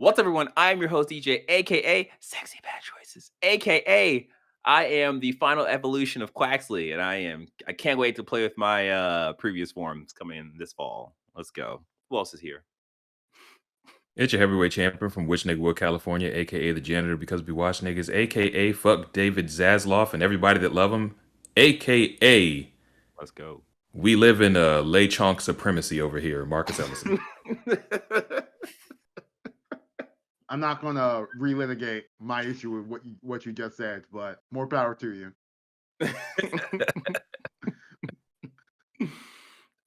What's up, everyone? I'm your host, DJ, aka Sexy Bad Choices, aka I am the final evolution of Quaxley, and I can't wait to play with my previous forms coming in this fall. Let's go. Who else is here? It's your heavyweight champion from Witch Nigga Wood, California, aka the janitor because we watch niggas, aka fuck David Zasloff and everybody that love him, aka Let's go. we live in a lay chonk supremacy over here, Marcus Ellison. I'm not gonna relitigate my issue with what you just said, but more power to you.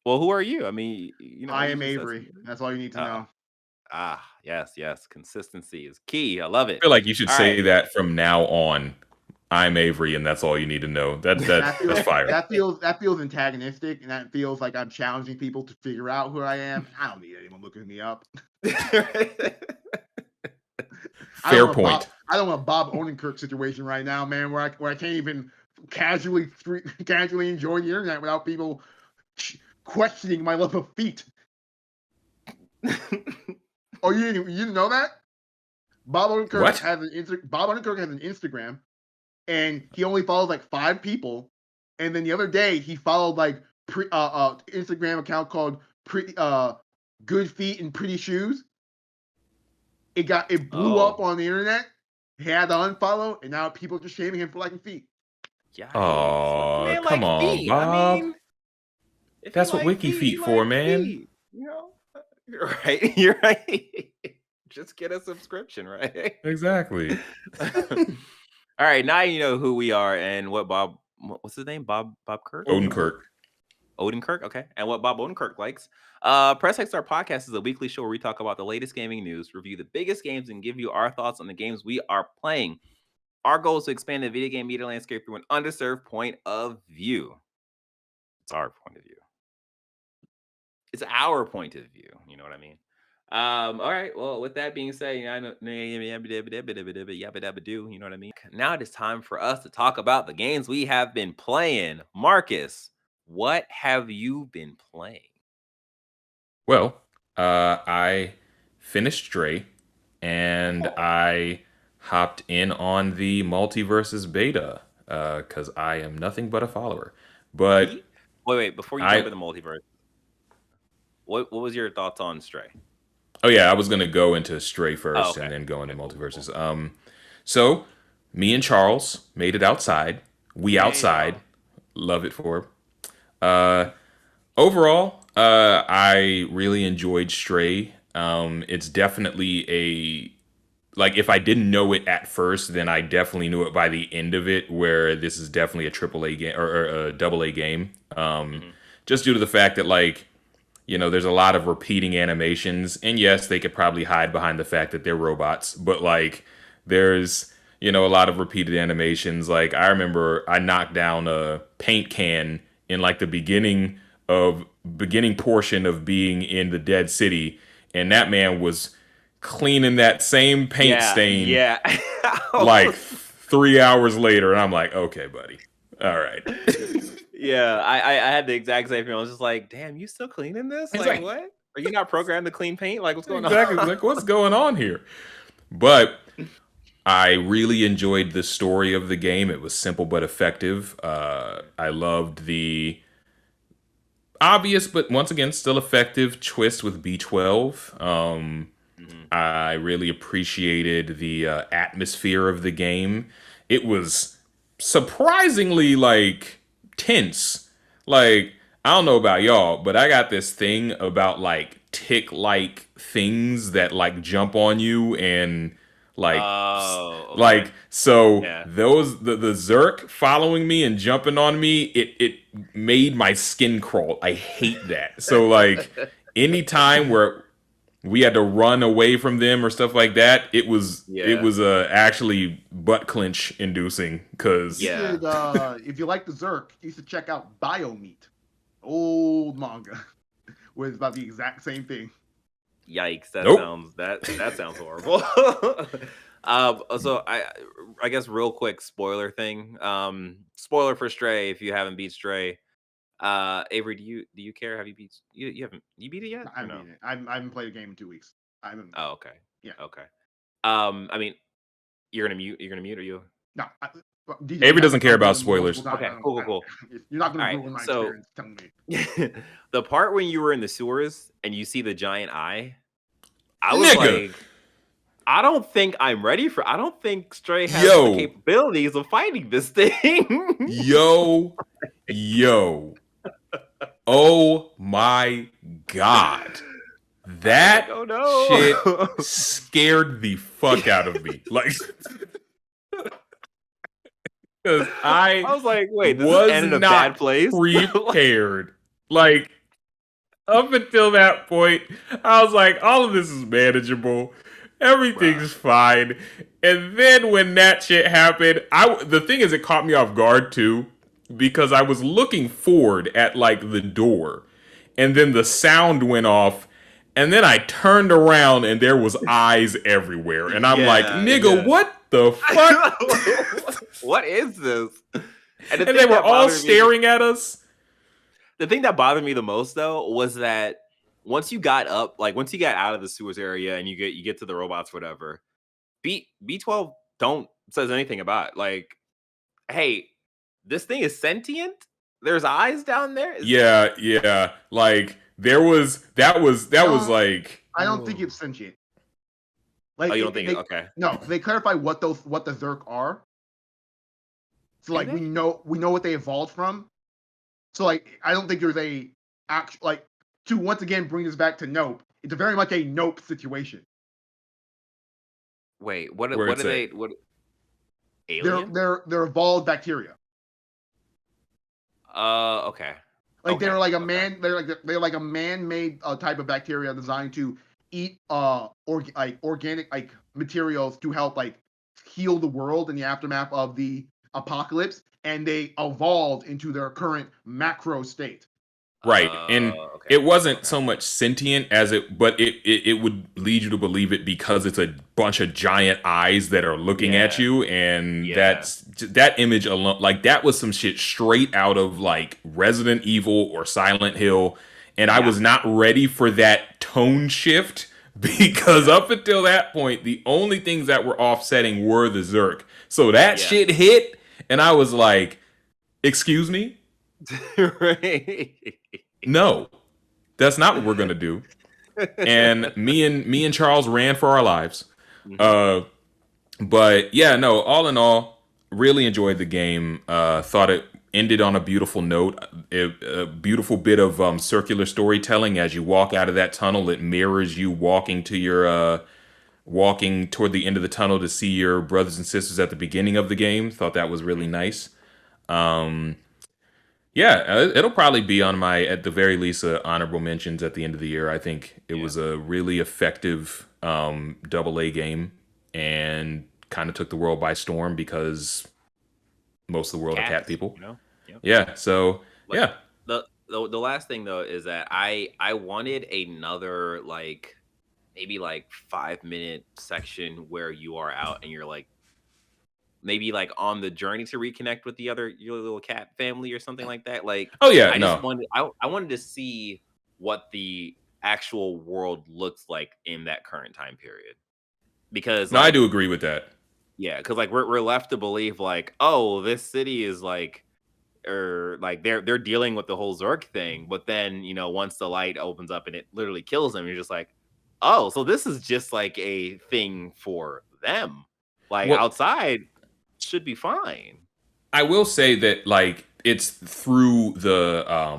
Well, who are you? I mean, I am Avery. That's all you need to know. Yes. Consistency is key. I love it. I feel like you should All say right. that from now on. I'm Avery, and that's all you need to know. That's fire. That feels antagonistic, and that feels like I'm challenging people to figure out who I am. I don't need anyone looking me up. Fair point. I don't want a Bob Odenkirk situation right now, man, where I can't even casually enjoy the internet without people questioning my love of feet. Oh, you didn't know that? Bob Odenkirk has an Instagram, and he only follows like 5 people. And then the other day, he followed like Instagram account called Good Feet and Pretty Shoes. It blew up on the internet. He had to unfollow, and now people are just shaming him for liking feet. Yeah. Oh, come on, Bob. I mean, that's what Wiki Feet for, man. Feet, You're right. Just get a subscription, right? Exactly. All right, now you know who we are and what what's his name? Bob Kirk? Odenkirk, okay. And what Bob Odenkirk likes. Press X Star Podcast is a weekly show where we talk about the latest gaming news, review the biggest games, and give you our thoughts on the games we are playing. Our goal is to expand the video game media landscape through an underserved point of view. It's our point of view. It's our point of view. You know what I mean? All right. Well, with that being said, I know you know what I mean? Now it is time for us to talk about the games we have been playing. Marcus, what have you been playing? Well, I finished Stray, and I hopped in on the Multiversus Beta, because I am nothing but a follower. But wait, before you jump into Multiverse, what was your thoughts on Stray? Oh yeah, I was gonna go into Stray first and then go into Multiverses. Cool. So me and Charles made it outside. Outside. Love it for. Overall, I really enjoyed Stray. It's definitely if I didn't know it at first, then I definitely knew it by the end of it, where this is definitely a AAA game or a AA game. Just due to the fact that there's a lot of repeating animations, and yes, they could probably hide behind the fact that they're robots, but there's a lot of repeated animations. Like I remember I knocked down a paint can in the beginning portion of being in the dead city, and that man was cleaning that same paint stain 3 hours later, and I'm like, okay, buddy, all right. Yeah, I had the exact same thing. I was just like, damn, you still cleaning this? Like, what? Are you not programmed to clean paint? Like, what's going on? Exactly. What's going on here? But I really enjoyed the story of the game. It was simple but effective. I loved the obvious, but once again, still effective twist with B12. I really appreciated the atmosphere of the game. It was surprisingly tense. I don't know about y'all, but I got this thing about tick-like things that jump on you and those the Zerk following me and jumping on me, it made my skin crawl. I hate that. So anytime where we had to run away from them or stuff like that, it was actually butt clench inducing. Because if you like the Zerk, you should check out Biomeat, old manga, where it's about the exact same thing. Yikes! That sounds horrible. So I guess real quick spoiler thing. Spoiler for Stray if you haven't beat Stray. Avery, do you care? Have you beat? You haven't? You beat it yet? I haven't beat it. I haven't played a game in 2 weeks. Oh, okay. Yeah. Okay. I mean, you're gonna mute. You're gonna mute, or you? No. DJ, Avery doesn't care about spoilers. Okay, cool. You're not going All to right, ruin my so experience telling me. the part when you were in the sewers and you see the giant eye, I was Nigga. like, I don't think I'm ready for. I don't think Stray has the capabilities of fighting this thing. Yo. Oh my god. That like, oh no. shit scared the fuck out of me. Like, because I was like, wait, this was is in a not bad place. prepared. Like, up until that point, I was like, all of this is manageable. Everything's fine. And then when that shit happened, the thing is, it caught me off guard too, because I was looking forward at like the door, and then the sound went off, and then I turned around and there was eyes everywhere, and I'm like, nigga, what the fuck? What is this? And they were all staring at us. The thing that bothered me the most, though, was that once you got out of the sewers area and you get to the robots, whatever, B12 don't says anything about it. Like, hey, this thing is sentient. There's eyes down there. Yeah. Like that was like. I don't think it's sentient. Like, you don't think? Okay. No, they clarify what the Zerk are. So like we know what they evolved from. So like I don't think there's a to once again bring this back to Nope. It's very much a Nope situation. Wait, what are they? What alien? They're evolved bacteria. Okay. Like they're like a man. They're like a man-made type of bacteria designed to eat organic like materials to help like heal the world in the aftermath of the apocalypse, and they evolved into their current macro state. Right, and it wasn't so much sentient as but it would lead you to believe it because it's a bunch of giant eyes that are looking at you, and that image alone, like that was some shit straight out of like Resident Evil or Silent Hill, and I was not ready for that tone shift because up until that point, the only things that were offsetting were the Zerk. So that shit hit, and I was like, "Excuse me." Right. No, that's not what we're gonna do. And me and Charles ran for our lives. But yeah, no. All in all, really enjoyed the game. Thought it ended on a beautiful note. A beautiful bit of circular storytelling as you walk out of that tunnel. It mirrors you walking toward the end of the tunnel to see your brothers and sisters at the beginning of the game. Thought that was really nice. Yeah, it'll probably be on my, at the very least, honorable mentions at the end of the year. I think it was a really effective AA game and kind of took the world by storm because most of the world are cat people. You know? Yeah, so, The last thing, though, is that I wanted another, like, maybe, like, 5-minute section where you are out and you're, like, maybe like on the journey to reconnect with your little cat family or something like that. Like, I wanted to see what the actual world looks like in that current time period. Because I do agree with that. Yeah, because like we're left to believe like, oh, this city is like, or like they're dealing with the whole Zerk thing, but then once the light opens up and it literally kills them, you're just like, oh, so this is just like a thing for them. Like outside should be fine. I will say that like it's through the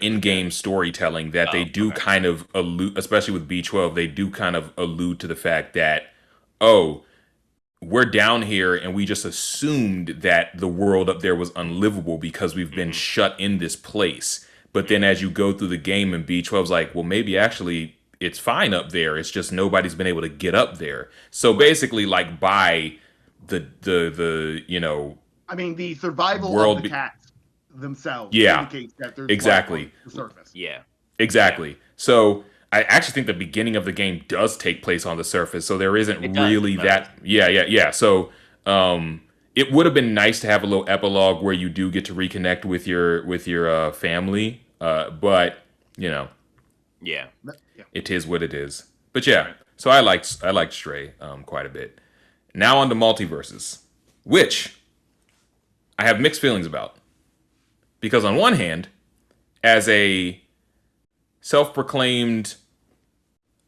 in-game storytelling that they do kind of allude, especially with B12, they do kind of allude to the fact that, oh, we're down here and we just assumed that the world up there was unlivable because we've been shut in this place. But then as you go through the game and B12's like, well, maybe actually it's fine up there. It's just nobody's been able to get up there. So basically like by the I mean, the survival of the cats themselves indicates that there's exactly life on the surface. Yeah, exactly. So I actually think the beginning of the game does take place on the surface, so there isn't really that. Yeah. So it would have been nice to have a little epilogue where you do get to reconnect with your family, but it is what it is. But yeah, So I liked Stray quite a bit. Now on to Multiverses, which I have mixed feelings about. Because on one hand, as a self-proclaimed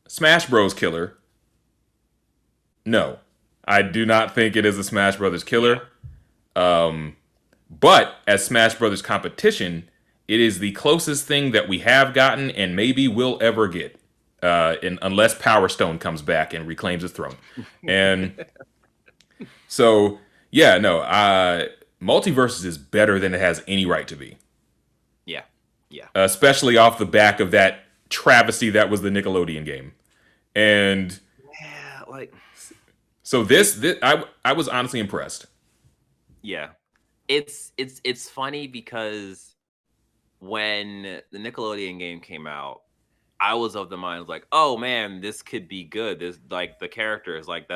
Smash Bros. Killer, no, I do not think it is a Smash Brothers killer. But as Smash Brothers competition, it is the closest thing that we have gotten and maybe will ever get, unless Power Stone comes back and reclaims his throne. And so, yeah, no, Multiverses is better than it has any right to be. Yeah, yeah. Especially off the back of that travesty that was the Nickelodeon game. And yeah, like, so this I was honestly impressed. Yeah, it's funny because when the Nickelodeon game came out, I was of the mind like, oh man, this could be good. This like the characters, like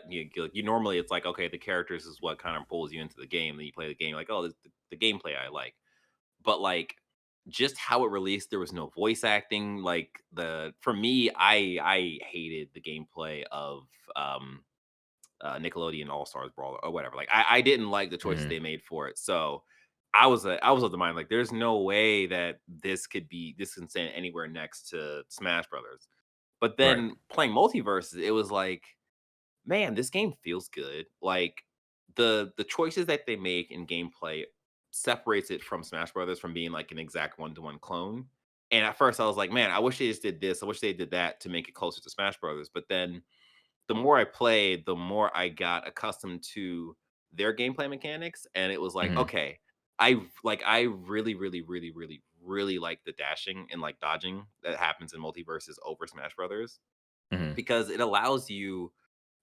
you normally it's like okay, the characters is what kind of pulls you into the game. Then you play the game, like oh, this the gameplay I like, but like just how it released, there was no voice acting. Like the for me, I hated the gameplay of um Nickelodeon All Stars Brawl or whatever. Like I didn't like the choices they made for it. So I was of the mind like there's no way that this can stand anywhere next to Smash Brothers. But Right. then playing Multiverse, it was like, man, this game feels good. Like the choices that they make in gameplay separates it from Smash Brothers from being like an exact one-to-one clone. And at first I was like, man, I wish they just did this. I wish they did that to make it closer to Smash Brothers. But then the more I played, the more I got accustomed to their gameplay mechanics, and it was like, Mm-hmm. okay, I really, really, really, really, really like the dashing and like dodging that happens in Multiverses over Smash Brothers Mm-hmm. because it allows you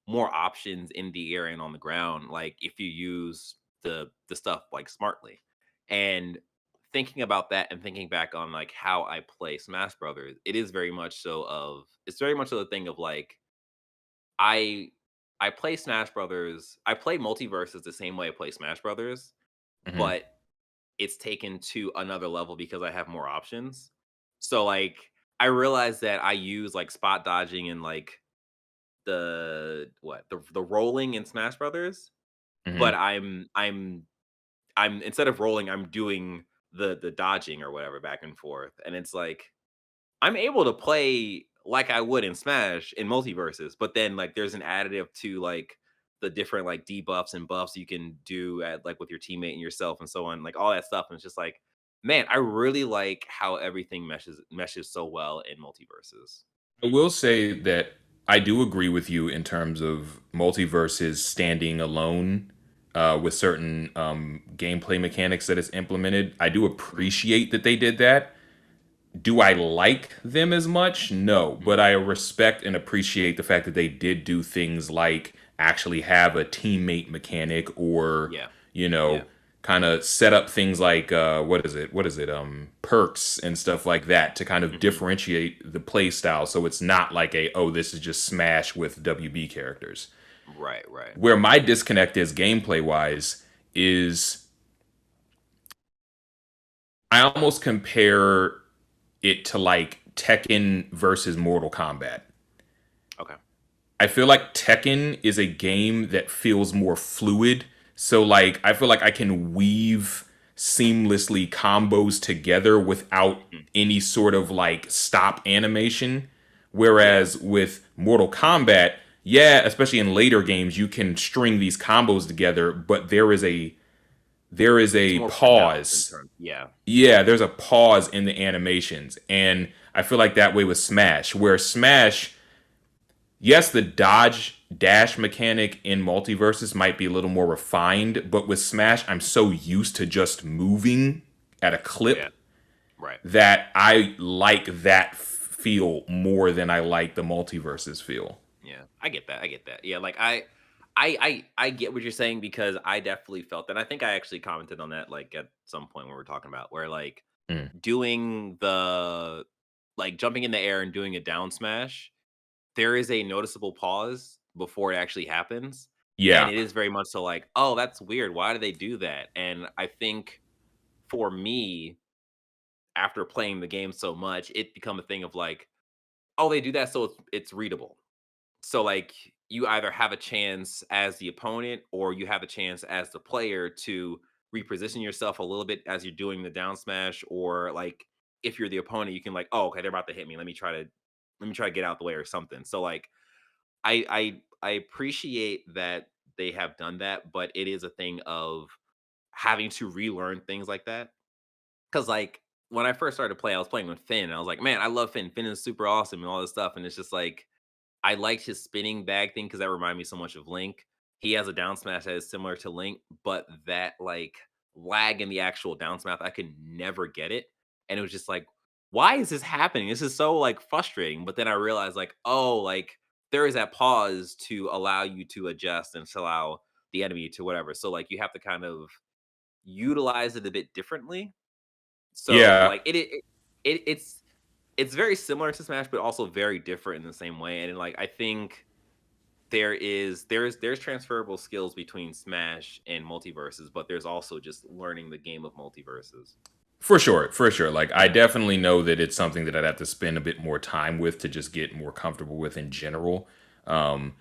more options in the air and on the ground, like if you use the stuff like smartly. And thinking about that and thinking back on like how I play Smash Brothers, it's very much so the thing of like I I play Smash Brothers. I play Multiverses the same way I play Smash Brothers, Mm-hmm. but it's taken to another level because I have more options. So like I realize that I use like spot dodging and like the rolling in Smash Brothers, Mm-hmm. but I'm instead of rolling, I'm doing the dodging or whatever back and forth. And it's like I'm able to play like I would in Smash in Multiverses, but then like there's an additive to like the different like debuffs and buffs you can do at like with your teammate and yourself and so on, like all that stuff. And it's just like, man, I really like how everything meshes so well in Multiverses. I will say that I do agree with you in terms of Multiverses standing alone with certain gameplay mechanics that it's implemented. I do appreciate that they did that. Do I like them as much? No, but I respect and appreciate the fact that they did do things like actually have a teammate mechanic or, Yeah, you know, yeah, kind of set up things like what is it? What is it? Perks and stuff like that to kind of hmm differentiate the play style so it's not like a oh, this is just Smash with WB characters. right, right, Where my disconnect is gameplay wise is I almost compare it to like Tekken versus Mortal Kombat. okay, I feel like Tekken is a game that feels more fluid. So like I feel like I can weave seamlessly combos together without hmm any sort of like stop animation. yeah, Whereas with Mortal Kombat, yeah, especially in later games, you can string these combos together, but there is it's a more pronounced in pause. terms, yeah, Yeah, there's a pause in the animations. And I feel like that way with Smash, where Smash, yes, the dodge dash mechanic in Multiverses might be a little more refined, but with Smash, I'm so used to just moving at a yeah, clip right. that I like that feel more than I like the Multiverses feel. Yeah, I get that. I get that. Yeah, like I get what you're saying because I definitely felt that. I think I actually commented on that like at some point when we were talking about where like Mm. doing the like jumping in the air and doing a down smash, there is a noticeable pause before it actually happens. And Yeah. it is very much so like, oh, that's weird. Why do they do that? And I think for me, after playing the game so much, it become a thing of like, oh, they do that so it's readable. So like you either have a chance as the opponent or you have a chance as the player to reposition yourself a little bit as you're doing the down smash, or like if you're the opponent, you can like, oh, okay, they're about to hit me. Let me try to get out the way or something. So like I appreciate that they have done that, but it is a thing of having to relearn things like that. Cause like when I first started to play, I was playing with Finn and I was like, man, I love Finn. Finn is super awesome and all this stuff. And it's just like I liked his spinning bag thing because that reminded me so much of Link. He has a down smash that is similar to Link, but that like lag in the actual down smash, I could never get it. And it was just like, why is this happening? This is so like frustrating. But then I realized like, oh, like there is that pause to allow you to adjust and to allow the enemy to whatever. So like you have to kind of utilize it a bit differently. So Yeah, like it's very similar to Smash, but also very different in the same way. And like I think there's transferable skills between Smash and multiverses, but there's also just learning the game of multiverses. for sure, for sure. Like I definitely know that it's something that I'd have to spend a bit more time with to just get more comfortable with in general. Um,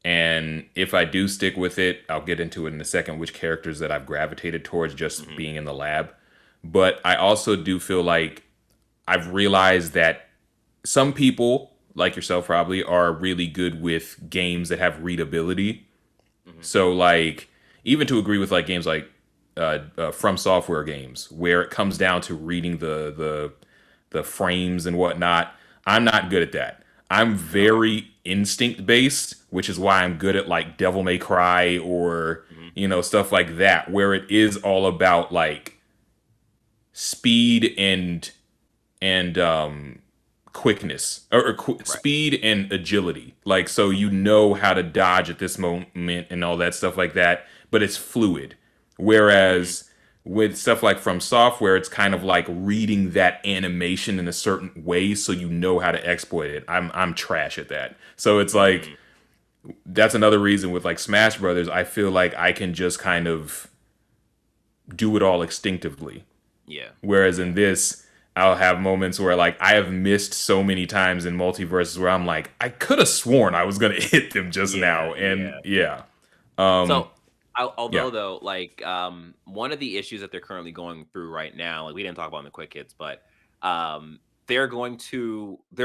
and if I do stick with it, I'll get into it in a second, which characters that I've gravitated towards just Hmm. being in the lab. But I also do feel like I've realized that some people, like yourself probably, are really good with games that have readability. Hmm. So like even to agree with like games like From Software games where it comes down to reading the frames and whatnot, I'm not good at that. I'm No. very instinct based, which is why I'm good at like Devil May Cry or Hmm. stuff like that, where it is all about like speed and quickness or Right. speed and agility, like so how to dodge at this moment and all that stuff like that, but it's fluid. Hmm. Whereas with stuff like From Software, it's kind of like reading that animation in a certain way so how to exploit it. I'm trash at that, so it's like Hmm. that's another reason with like Smash Brothers, I feel like I can just kind of do it all instinctively. Yeah. Whereas Yeah. in this, I'll have moments where like I have missed so many times in multiverses where I'm like, I could have sworn I was gonna hit them just Yeah. now. And Yeah. yeah. So, Yeah. although though, like, one of the issues that they're currently going through right now, like we didn't talk about in the quick hits, but they're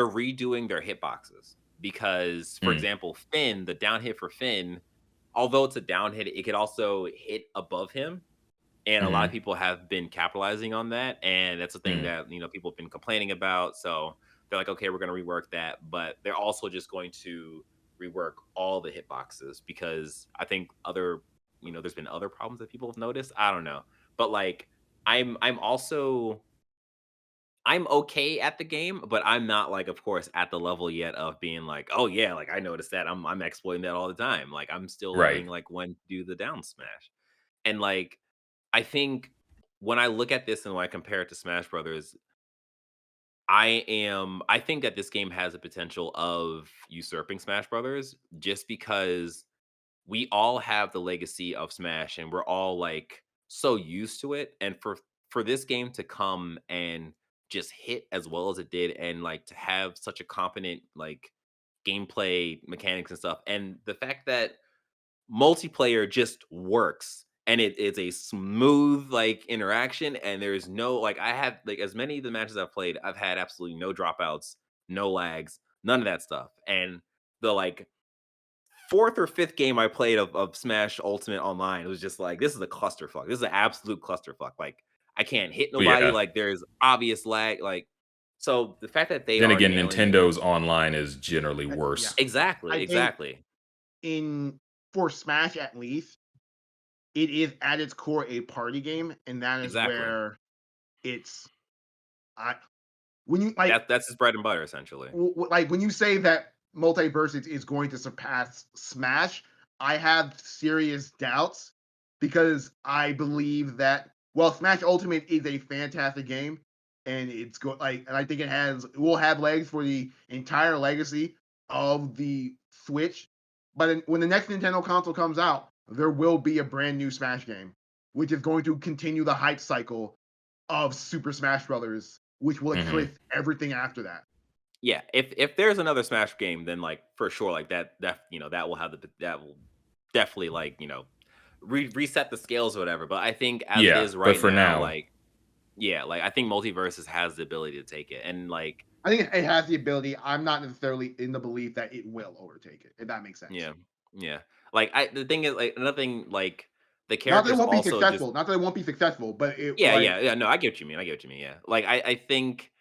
redoing their hitboxes because, for Mm, example, Finn, the down hit for Finn, although it's a down hit, it could also hit above him, and a lot of mm, people have been capitalizing on that, and that's the thing mm, that people have been complaining about. So they're like, okay, we're going to rework that, but they're also just going to rework all the hitboxes because I think there's been other problems that people have noticed. I don't know, but like I'm okay at the game, but I'm not like, of course, at the level yet of being like, oh yeah, like I noticed that I'm exploiting that all the time. Like I'm still right. learning like when to do the down smash, and like I think when I look at this and when I compare it to Smash Brothers, I think that this game has a potential of usurping Smash Brothers just because we all have the legacy of Smash and we're all like so used to it, and for this game to come and just hit as well as it did, and like to have such a competent like gameplay mechanics and stuff, and the fact that multiplayer just works and it is a smooth like interaction, and there's no like I have like as many of the matches I've played, I've had absolutely no dropouts, no lags, none of that stuff. And the like fourth or fifth game I played of Smash Ultimate Online, it was just like this is a clusterfuck. This is an absolute clusterfuck. Like I can't hit But nobody, yeah. like there's obvious lag, like so the fact that they Then are again, nailing it. Nintendo's online is generally Yeah, worse. Exactly, I think exactly. in for Smash at least, it is at its core a party game, and that is Exactly. where it's I when you like That's his bread and butter essentially. like when you say that Multiverse is going to surpass Smash, I have serious doubts because I believe that well, Smash Ultimate is a fantastic game, and and I think it will have legs for the entire legacy of the Switch. But when the next Nintendo console comes out, there will be a brand new Smash game, which is going to continue the hype cycle of Super Smash Brothers, which will Hmm. eclipse everything after that. Yeah, if there's another Smash game, then like for sure, like that that will have that will definitely like reset the scales or whatever. But I think as it Yeah, is but right for now, now, like yeah, like I think Multiverses has the ability to take it, and like I think it has the ability. I'm not necessarily in the belief that it will overtake it, if that makes sense. yeah, yeah. Like the thing is like another thing like the Not that it characters won't be also just successful. Not that it won't be successful, but it yeah, like yeah, yeah. No, I get what you mean. I get what you mean. Yeah, like I think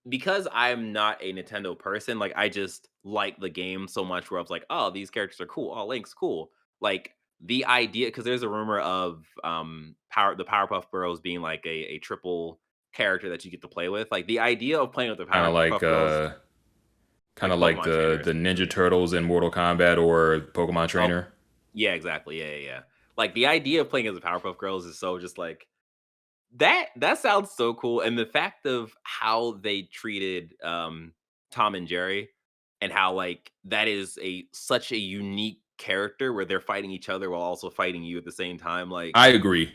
because I'm not a Nintendo person, like I just like the game so much where I was like, oh, these characters are cool. Oh, Link's cool. Like the idea, because there's a rumor of the Powerpuff Girls being like a triple character that you get to play with. Like the idea of playing with the kind of like Powerpuff Girls, kind like of like Pokemon the trainers. Ninja Turtles in Mortal Kombat or Pokemon Oh, Trainer. yeah, exactly. Yeah, yeah, yeah. Like the idea of playing as the Powerpuff Girls is so just like that sounds so cool, and the fact of how they treated, Tom and Jerry, and how, like, that is such a unique character where they're fighting each other while also fighting you at the same time, like, I agree.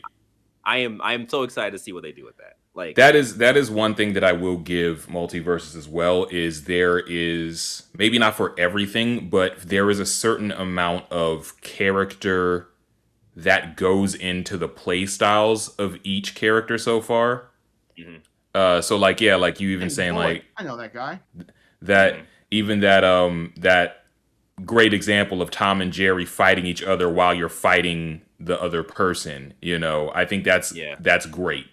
I am so excited to see what they do with that, like That is one thing that I will give Multiverses as well is there is maybe not for everything, but there is a certain amount of character that goes into the play styles of each character so far. mhm, So like yeah, like you even hey saying boy, like I know that guy. that mhm, even that great example of Tom and Jerry fighting each other while you're fighting the other person, I think that's yeah. that's great.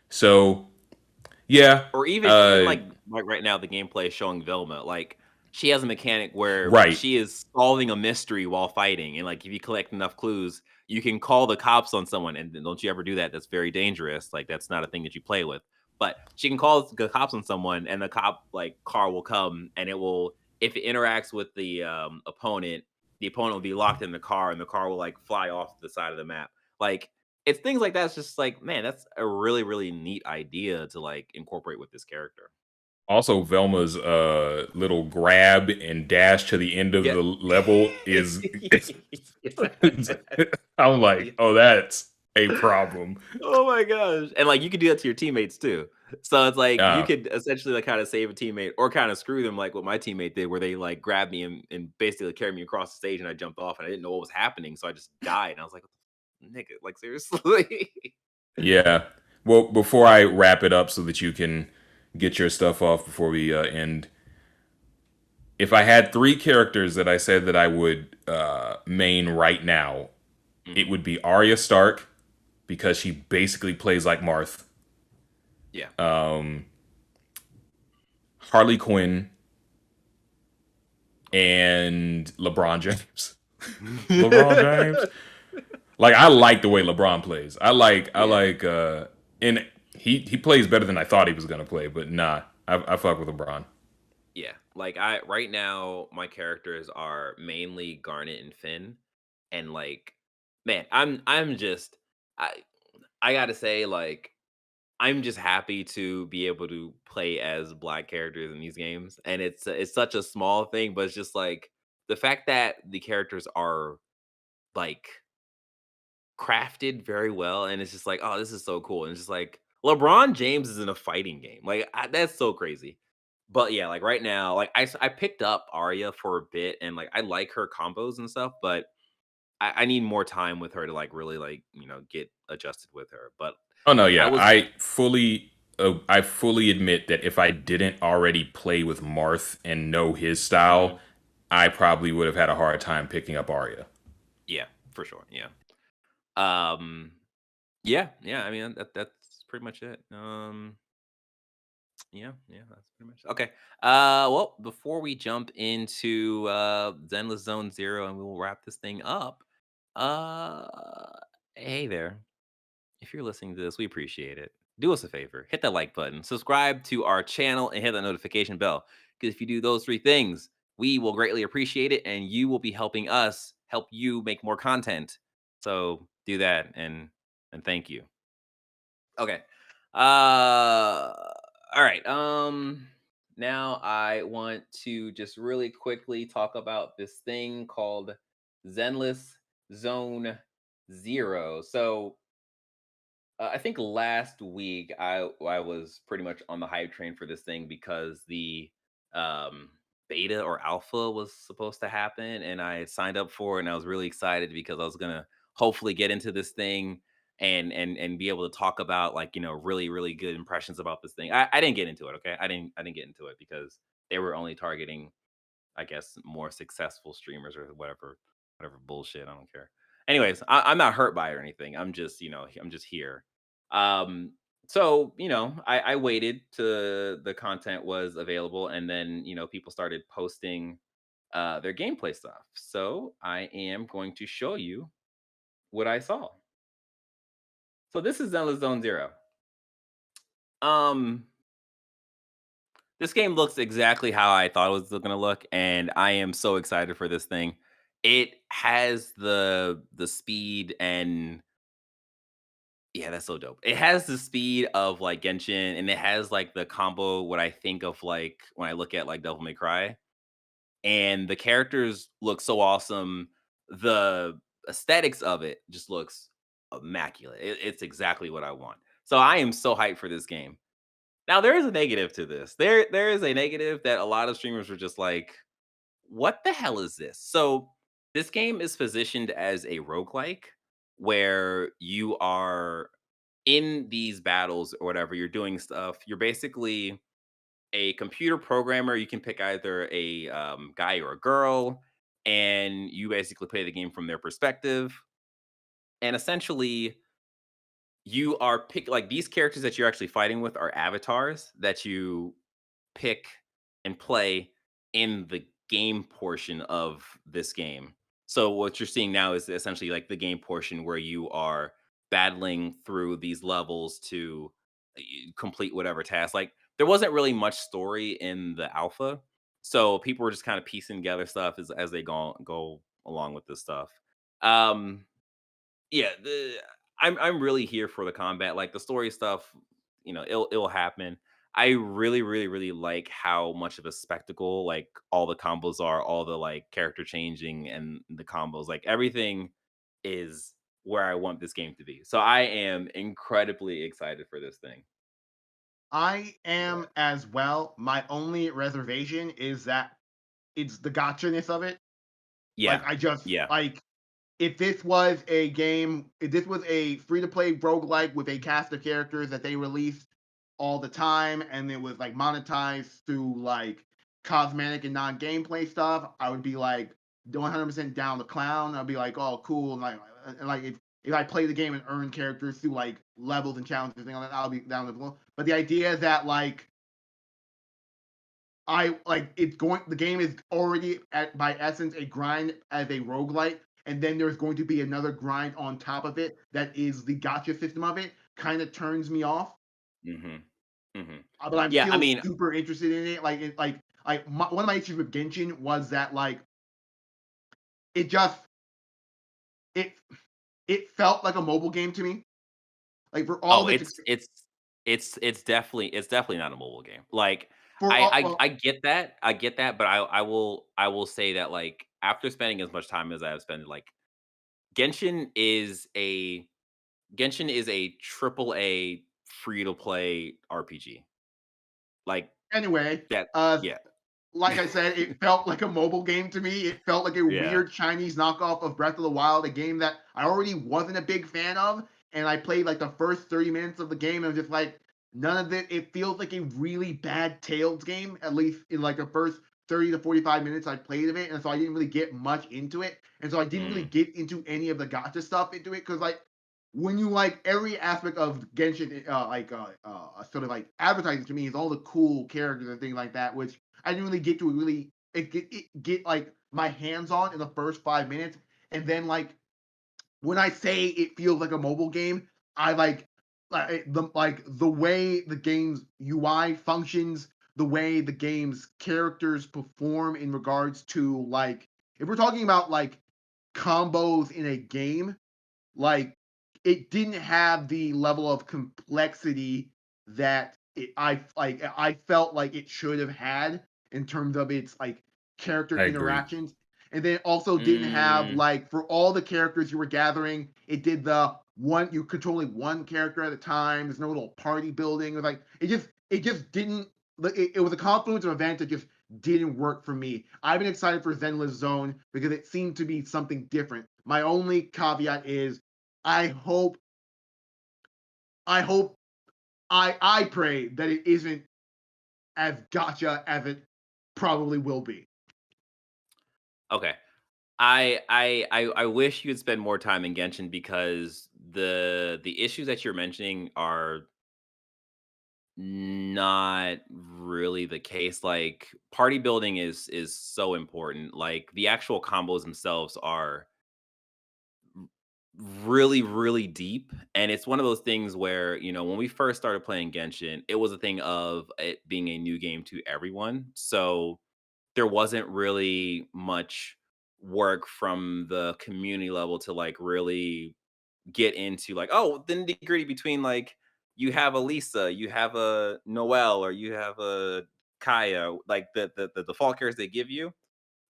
So yeah, Or even uh like right now, the gameplay is showing Velma, like, she has a mechanic where right. she is solving a mystery while fighting, and, like, if you collect enough clues, you can call the cops on someone, and then don't you ever do that, that's very dangerous, like, that's not a thing that you play with, but she can call the cops on someone, and the cop, like, car will come, and it will if it interacts with the opponent will be locked in the car, and the car will, like, fly off to the side of the map, like, it's things like that. It's just like, man, that's a really, really neat idea to like incorporate with this character. Also, Velma's little grab and dash to the end of Yeah. the level is. Yeah. I'm Yeah. like, oh, that's a problem. Oh my gosh. And like you could do that to your teammates too. So it's like you Uh, could essentially like kind of save a teammate or kind of screw them like what my teammate did, where they like grabbed me and basically carried me across the stage and I jumped off and I didn't know what was happening. So I just died. And I was like, nigga, like seriously. yeah. Well, before I wrap it up, so that you can get your stuff off before we end, if I had three characters that I said that I would main right now, it Mhm. would be Arya Stark because she basically plays like Marth. Yeah. Um, Harley Quinn and LeBron James. LeBron James. Like I like the way LeBron plays. I Yeah. like and he plays better than I thought he was gonna play, but nah, I fuck with LeBron. Yeah, like I right now my characters are mainly Garnet and Finn, and like, man, I'm just I I gotta say like I'm just happy to be able to play as black characters in these games, and it's such a small thing, but it's just like the fact that the characters are like crafted very well, and it's just like, oh, this is so cool, and it's just like LeBron James is in a fighting game, like that's so crazy. But yeah, like right now, like I picked up Arya for a bit, and like I like her combos and stuff, but I need more time with her to like really like get adjusted with her. But Oh no, I yeah, was I fully admit that if I didn't already play with Marth and know his style, mhm, I probably would have had a hard time picking up Arya. yeah, for sure, yeah, um, yeah, yeah. I mean that's pretty much it. Yeah, yeah, that's pretty much okay. Well, before we jump into Zenless Zone Zero and we'll wrap this thing up. Uh, hey there. If you're listening to this, we appreciate it. Do us a favor, hit that like button, subscribe to our channel, and hit that notification bell. Because if you do those three things, we will greatly appreciate it, and you will be helping us help you make more content. So do that, and thank you. Okay. All right. Now I want to just really quickly talk about this thing called Zenless Zone Zero. So I think last week I was pretty much on the hype train for this thing because the um, beta or alpha was supposed to happen, and I signed up for it, and I was really excited because I was gonna hopefully get into this thing and be able to talk about like really really good impressions about this thing. I didn't get into it. Okay, I didn't get into it because they were only targeting, I guess, more successful streamers or whatever bullshit. I don't care. Anyways, I'm not hurt by it or anything. I'm just, I'm just here. Um, so I waited till the content was available, and then people started posting their gameplay stuff. So I am going to show you what I saw. So this is Zenless Zone Zero. Um, This game looks exactly how I thought it was gonna look, and I am so excited for this thing. It has the speed and yeah, that's so dope. It has the speed of like Genshin, and it has like the combo what I think of like when I look at like Devil May Cry. And the characters look so awesome. The aesthetics of it just looks immaculate. It's exactly what I want. So I am so hyped for this game. Now there is a negative to this. There is a negative that a lot of streamers were just like, "What the hell is this?" So this game is positioned as a roguelike where you are in these battles or whatever, you're doing stuff. You're basically a computer programmer. You can pick either a guy or a girl, and you basically play the game from their perspective. And essentially, you are pick like these characters that you're actually fighting with are avatars that you pick and play in the game portion of this game. So what you're seeing now is essentially like the game portion where you are battling through these levels to complete whatever task. Like there wasn't really much story in the alpha, so people were just kind of piecing together stuff as they go along with this stuff. Um, yeah, I'm really here for the combat, like the story stuff. It'll happen. I really, really, really like how much of a spectacle like all the combos are, all the like character changing and the combos, like everything is where I want this game to be. So I am incredibly excited for this thing. I Yeah. am as well. My only reservation is that it's the gotcha-ness of it. Yeah. Like, I just Yeah. like, if this was a game, if this was a free-to-play roguelike with a cast of characters that they released all the time, and it was, like, monetized through, like, cosmetic and non-gameplay stuff, I would be, like, 100% down the clown. I'd be like, "Oh, cool," and, like, if I play the game and earn characters through, like, levels and challenges and things like that, I'll be down with it. But the idea that, like, it's going the game is already at by essence a grind as a roguelite, and then there's going to be another grind on top of it that is the gotcha system of it, kind of turns me off. Mhm. Mhm. But I'm Yeah, I still mean, super interested in it. One of my issues with Genshin was that it just it it felt like a mobile game to me. Like for all oh, of its it's definitely not a mobile game. Like for I all I well I get that. I get that, but I will say that like after spending as much time as I have spent, like Genshin is a Genshin is a triple A free to play RPG. Like anyway, that. uh Yeah. like I said, it felt like a mobile game to me. It felt like a Yeah. weird Chinese knockoff of Breath of the Wild, a game that I already wasn't a big fan of. And I played like the first 30 minutes of the game and was just like, none of it. It feels like a really bad Tales game, at least in like the first 30 to 45 minutes I played of it. And so I didn't really get much into it. And so I didn't really Mm, get into any of the gotcha stuff into it because, like, when you like every aspect of Genshin, sort of like advertising to me is all the cool characters and things like that, which I didn't really get to get like my hands on in the first 5 minutes, and then like when I say it feels like a mobile game, I like the way the game's UI functions, the way the game's characters perform in regards to like if we're talking about like combos in a game, like it didn't have the level of complexity that I felt like it should have had in terms of its like character I agree. interactions. And then it also didn't have like for all the characters you were gathering, it did the one you controlling one character at a time. There's no little party building. It was like it just didn't. It was a confluence of events that just didn't work for me. I've been excited for Zenless Zone because it seemed to be something different. My only caveat is I hope I pray that it isn't as gotcha as it probably will be. Okay. I wish you'd spend more time in Genshin because the issues that you're mentioning are not really the case. Like party building is so important. Like the actual combos themselves are really really deep, and it's one of those things where when we first started playing Genshin, it was a thing of it being a new game to everyone, so there wasn't really much work from the community level to like really get into like, oh, the nitty gritty between like you have a Lisa, you have a Noelle, or you have a Kaya, like the default characters they give you.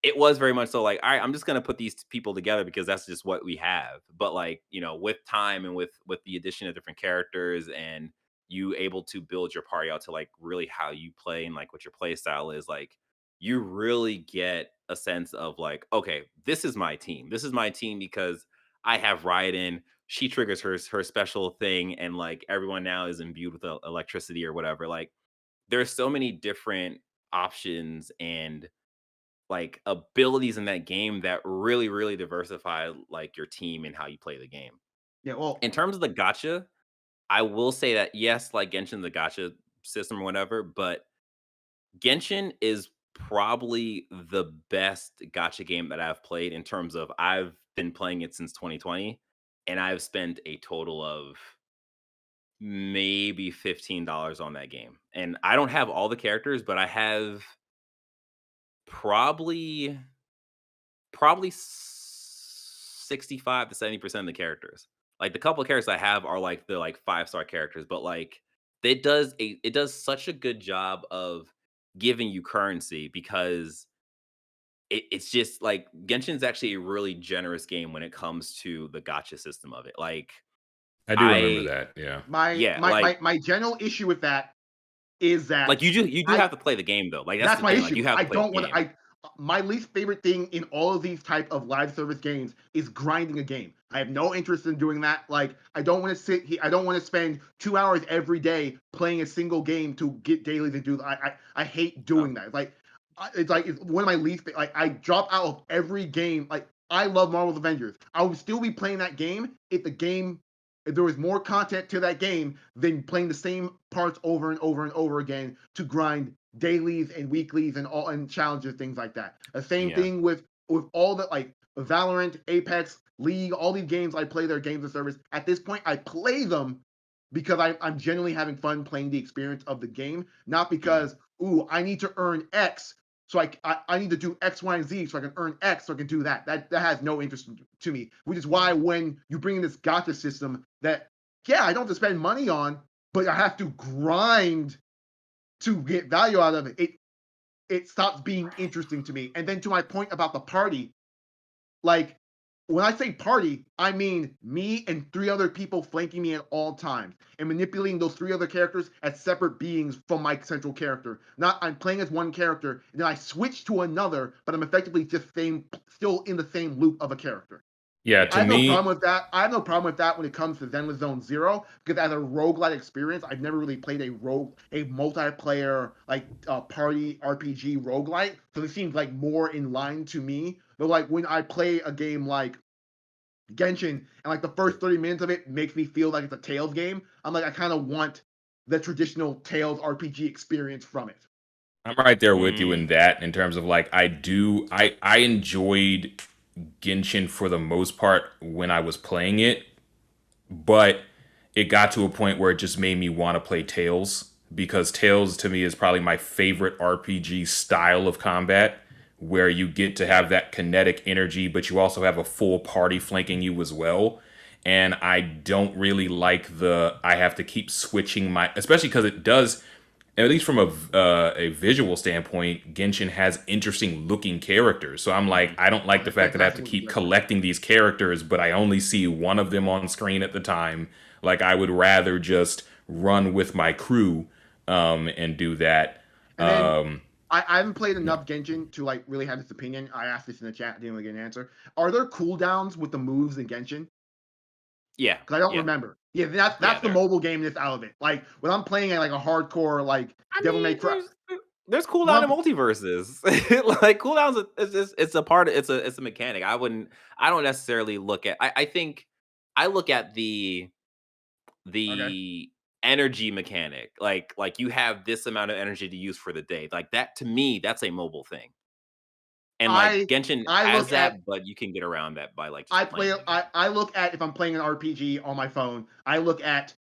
It was very much so like, all right, I'm just gonna put these people together because that's just what we have. But like, with time and with the addition of different characters and you able to build your party out to like really how you play and like what your play style is, like you really get a sense of like, okay, this is my team. This is my team because I have Raiden. She triggers her special thing, and like everyone now is imbued with electricity or whatever. Like there's so many different options and like abilities in that game that really really diversify like your team and how you play the game. Yeah, well, In terms of the gotcha, I will say that yes, like Genshin, the gotcha system or whatever, but Genshin is probably the best gotcha game that I've played in terms of I've been playing it since 2020 and I've spent a total of maybe $15 on that game. And I don't have all the characters, but I have probably 65 to 70% of the characters. Like the couple of characters I have are like the like 5-star characters, but like it does such a good job of giving you currency because it's just like Genshin's actually a really generous game when it comes to the gotcha system of it. Like I do remember I that. Yeah. my yeah, my my, my general issue with that is that like you do I have to play the game though. Like that's that's the my thing. Like you issue. have I to play don't the want game. I My least favorite thing in all of these type of live service games is grinding a game. I have no interest in doing that. Like I don't want to sit here. I don't want to spend 2 hours every day playing a single game to get dailies and do. I hate doing that. It's one of my least. Like I drop out of every game. Like I love Marvel's Avengers. I would still be playing that game if there was more content to that game than playing the same parts over and over and over again to grind dailies and weeklies and challenges, things like that. The same Yeah. thing with all the like Valorant, Apex, League, all these games I play, their games of service. At this point, I play them because I'm genuinely having fun playing the experience of the game, not because I need to earn X. So I need to do X, Y, and Z so I can earn X so I can do that. That has no interest to me, which is why when you bring in this gotcha system that, yeah, I don't have to spend money on, but I have to grind to get value out of it, it stops being interesting to me. And then to my point about the party, like when I say party, I mean me and 3 other people flanking me at all times and manipulating those 3 other characters as separate beings from my central character. Not I'm playing as one character and then I switch to another, but I'm effectively just still in the same loop of a character. Yeah, I have no problem with that. I have no problem with that when it comes to Zenless Zone Zero, because as a roguelite experience, I've never really played a multiplayer like party RPG roguelite. So this seems like more in line to me. But like when I play a game like Genshin and like the first 30 minutes of it makes me feel like it's a Tales game, I'm like I kind of want the traditional Tales RPG experience from it. I'm right there with you in that, in terms of like I enjoyed Genshin for the most part when I was playing it, but it got to a point where it just made me want to play Tales, because Tales to me is probably my favorite RPG style of combat, where you get to have that kinetic energy, but you also have a full party flanking you as well. And I don't really like I have to keep switching especially because it does at least from a visual standpoint, Genshin has interesting looking characters. So I'm like, I don't like the fact that I have to keep collecting these characters, but I only see one of them on screen at the time. Like I would rather just run with my crew and do that. And then I haven't played enough Genshin to like really have this opinion. I asked this in the chat, didn't really get an answer. Are there cooldowns with the moves in Genshin? Yeah, because I don't remember. Yeah, that's the mobile game that's out of it. Like when I'm playing like a hardcore like Devil May Cry. There's cooldown in multiverses. Like cooldowns, it's a part. It's a mechanic. I don't necessarily look at. I think I look at the energy mechanic. Like you have this amount of energy to use for the day. Like that to me, that's a mobile thing. And like Genshin has that, but you can get around that by like. I look at if I'm playing an RPG on my phone. I look at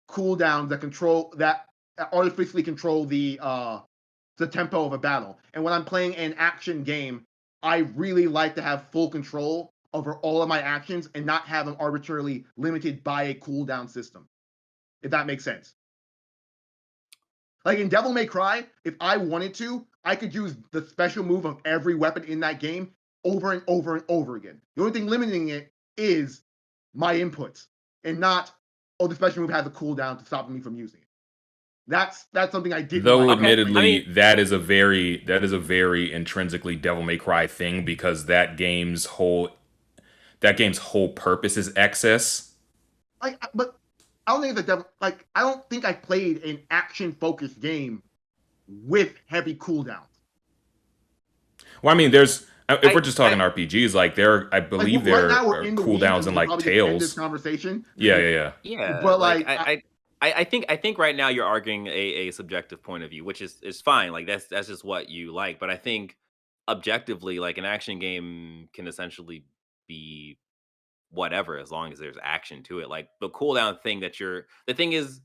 cooldowns that artificially control the tempo of a battle. And when I'm playing an action game, I really like to have full control over all of my actions and not have them arbitrarily limited by a cooldown system. If that makes sense. Like in Devil May Cry, if I wanted to, I could use the special move of every weapon in that game over and over and over again. The only thing limiting it is my inputs and not, the special move has a cooldown to stop me from using it. That's something I didn't. Though admittedly, that is a very intrinsically Devil May Cry thing because that game's whole purpose is excess. But I don't think I don't think I played an action-focused game with heavy cooldowns. Well, I mean, if we're just talking RPGs, like I believe there are cooldowns in like Tales. This conversation. Yeah. But like I think right now you're arguing a subjective point of view, which is fine. Like that's just what you like. But I think objectively, like an action game can essentially be whatever as long as there's action to it. Like the cooldown thing the thing is,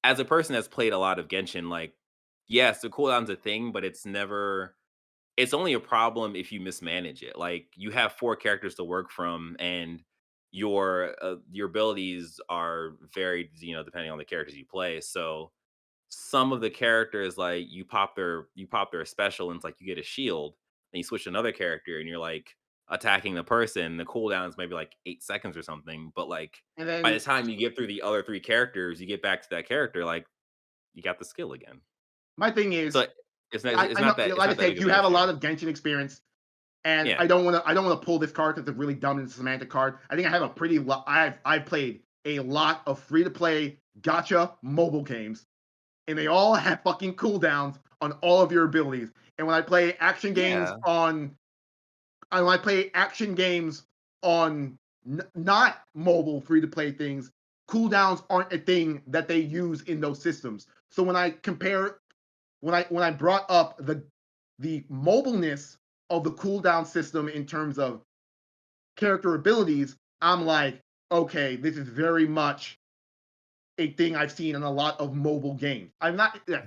as a person that's played a lot of Genshin, like yes, the cooldown's a thing, but it's only a problem if you mismanage it. Like you have 4 characters to work from, and your abilities are varied, depending on the characters you play. So some of the characters, like you pop their special, and it's like you get a shield, and you switch to another character, and you're like attacking the person. The cooldown's maybe like 8 seconds or something, but like by the time you get through the other 3 characters, you get back to that character, like you got the skill again. My thing is, so it's not that. Like I said, you have a lot of Genshin experience, and I don't want to pull this card because it's a really dumb and semantic card. I think I have a pretty. I've played a lot of free to play gacha mobile games, and they all have fucking cooldowns on all of your abilities. And when I play action games on not mobile free to play things, cooldowns aren't a thing that they use in those systems. So when I compare, when I brought up the mobileness of the cooldown system in terms of character abilities, I'm like, okay, this is very much a thing I've seen in a lot of mobile games.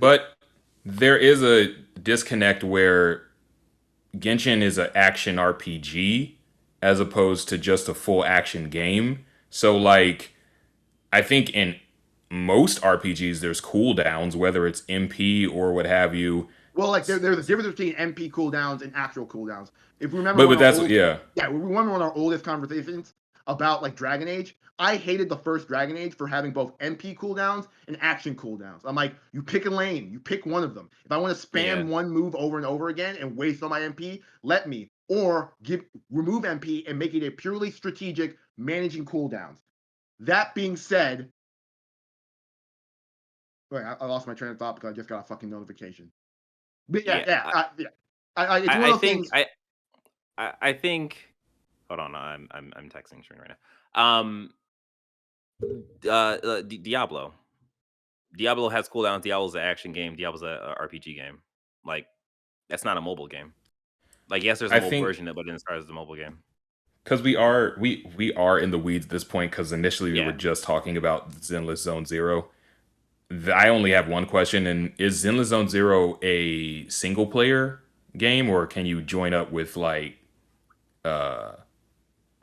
But there is a disconnect where Genshin is an action RPG as opposed to just a full action game. So like, I think in most RPGs there's cooldowns, whether it's MP or what have you. Well, like there's a difference between MP cooldowns and actual cooldowns. If we remember, we remember one of our oldest conversations about like Dragon Age. I hated the first Dragon Age for having both MP cooldowns and action cooldowns. I'm like, you pick a lane, you pick one of them. If I want to spam one move over and over again and waste all my MP, let me. Or remove MP and make it a purely strategic managing cooldowns. That being said, wait, I lost my train of thought because I just got a fucking notification. But it's one of those things. I think. Hold on, I'm texting string right now. Diablo. Diablo has cooldowns. Diablo's an action game. Diablo's a RPG game. Like that's not a mobile game. Like yes, there's a mobile version, but as far as the mobile game. Because we are in the weeds at this point. Because initially we were just talking about Zenless Zone Zero. I only have one question, and is Zenless Zone Zero a single player game, or can you join up with like?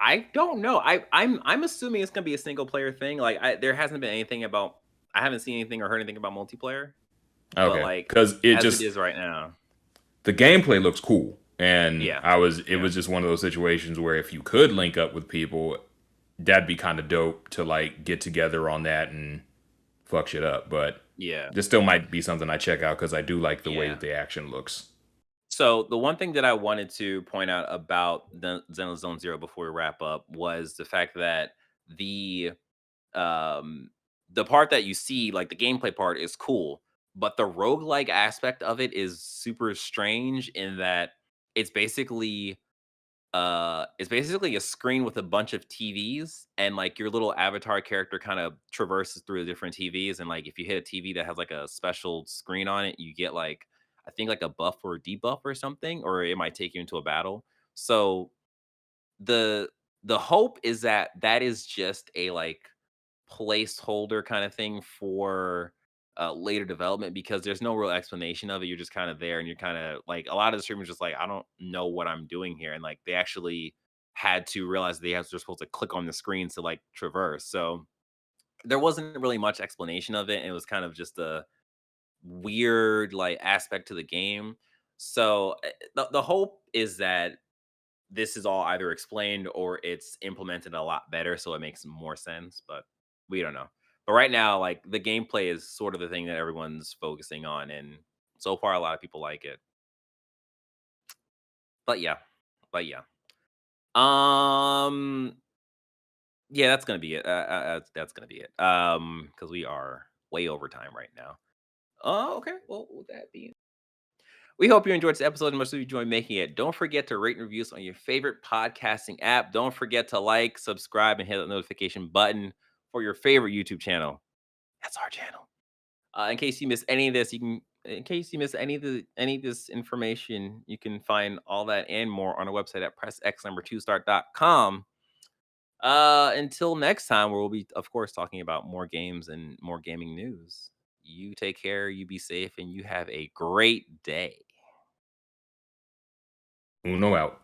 I don't know. I'm assuming it's gonna be a single player thing. Like there hasn't been anything about. I haven't seen anything or heard anything about multiplayer. but Okay, like because it as it just is right now, the gameplay looks cool, and yeah, it was just one of those situations where if you could link up with people, that'd be kind of dope to like get together on that and fuck shit up. But yeah, this still might be something I check out because I do like the way yeah. that the action looks. So the one thing that I wanted to point out about the Zenless Zone Zero before we wrap up was the fact that the um the part that you see, like the gameplay part, is cool, but the roguelike aspect of it is super strange in that it's basically it's basically a screen with a bunch of TVs, and like your little avatar character kind of traverses through the different TVs, and like if you hit a TV that has like a special screen on it, you get like, I think like a buff or a debuff or something, or it might take you into a battle. So the the hope is that that is just a like placeholder kind of thing for later development, because there's no real explanation of it. You're just kind of there, and you're kind of like, a lot of the streamers just like, I don't know what I'm doing here, and like they actually had to realize they're supposed to click on the screen to like traverse. So there wasn't really much explanation of it, and it was kind of just a weird like aspect to the game. So the hope is that this is all either explained or it's implemented a lot better so it makes more sense, but we don't know. But right now, like the gameplay is sort of the thing that everyone's focusing on, and so far a lot of people like it. But yeah. But yeah. Um yeah, that's going to be it. That's going to be it. Cuz we are way over time right now. Oh, okay. Well, with that being, we hope you enjoyed this episode and much as you enjoyed making it. Don't forget to rate and reviews on your favorite podcasting app. Don't forget to like, subscribe, and hit the notification button for your favorite YouTube channel. That's our channel. In case you miss any of this, in case you miss any of this information, you can find all that and more on our website at pressx2start.com. Until next time, where we'll be, of course, talking about more games and more gaming news. You take care, you be safe, and you have a great day. Uno out.